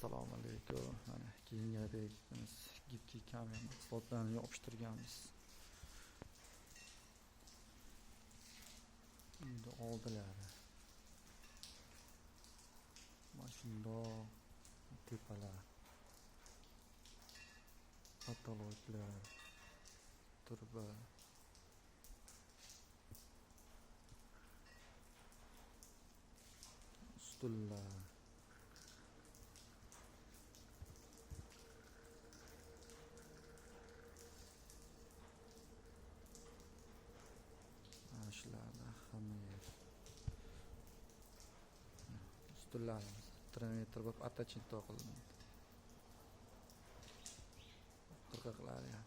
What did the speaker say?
Assalomu alaykum. Mana keyingadek biz gibki kamera mahsulotlarini yopishtirganmiz. Endi oldilari. Mashina tepalar. Patologlar. Turba. Stullar. Shularda hamma yer. Stullarimiz 3 metr bo'lib attachment qilindi. Qirqaqlar ya.